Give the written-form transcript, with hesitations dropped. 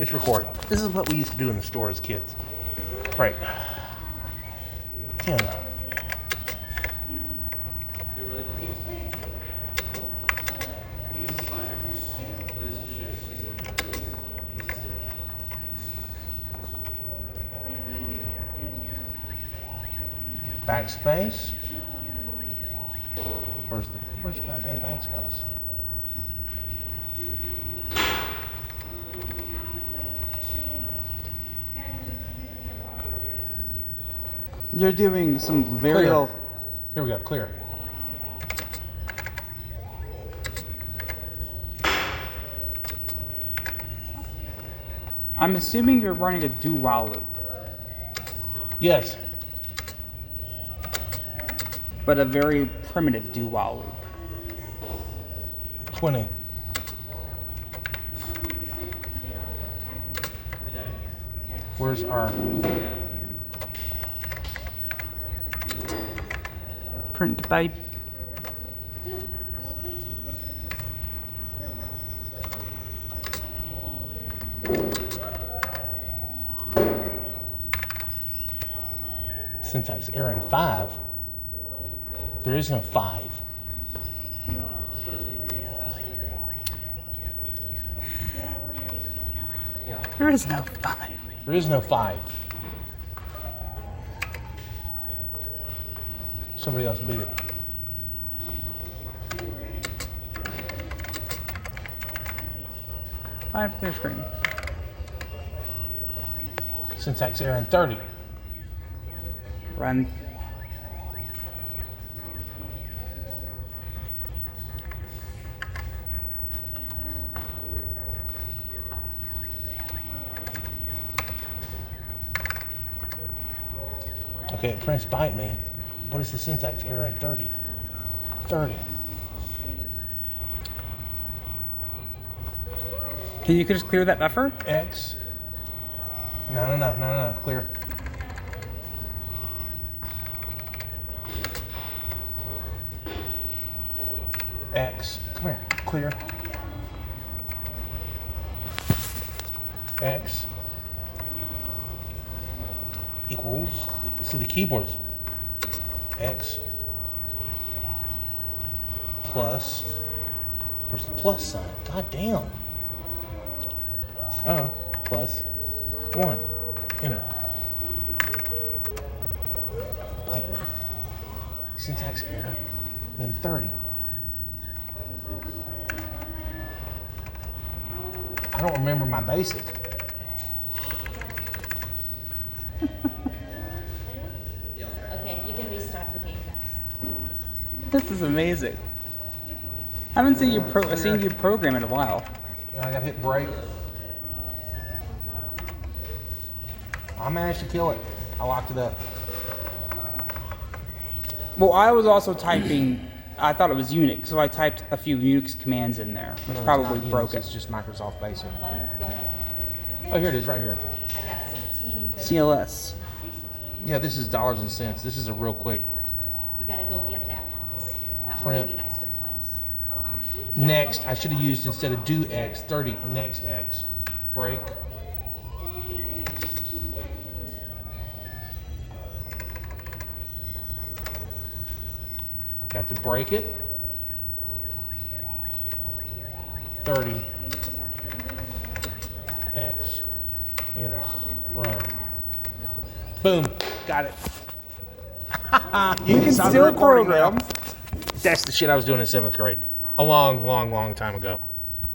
It's recording. This is what we used to do in the store as kids. Right. 10. Backspace. Where's your goddamn backspace? You're doing some very Clear. Here we go, clear. I'm assuming you're running a do-while loop, Yes. but a very primitive do-while loop. 20. Where's our Print by syntax error in 5? There is no 5. There is no 5. There is no 5. Somebody else beat it. Five clear screen. Syntax error in 30. Run. Okay, it prints bite me. What is the syntax error in 30? 30. Can you just clear that buffer? X. No. Clear. X. Come here. Clear. X equals. See the keyboards. X plus. Where's the plus sign? God damn. Plus 1. Enter. Bite me. Syntax error in 30. I don't remember my basic. Okay, you can restart the game, guys. This is amazing. I haven't seen you program in a while. I gotta hit break. I managed to kill it. I locked it up. Well, I was also typing. I thought it was Unix, so I typed a few Unix commands in there, which No, probably it's not broke Unix, it. It's just Microsoft Basic. Oh, here it is, right here. I got 16. CLS. Yeah, this is dollars and cents. This is a real quick. You gotta go get that box. That will Print. give you extra points. Next, I should have used instead of do X, 30, next X. Break. Got to break it. 30. X. Enter. Run. Boom. Got it. You can still program. That's the shit I was doing in 7th grade. A long time ago.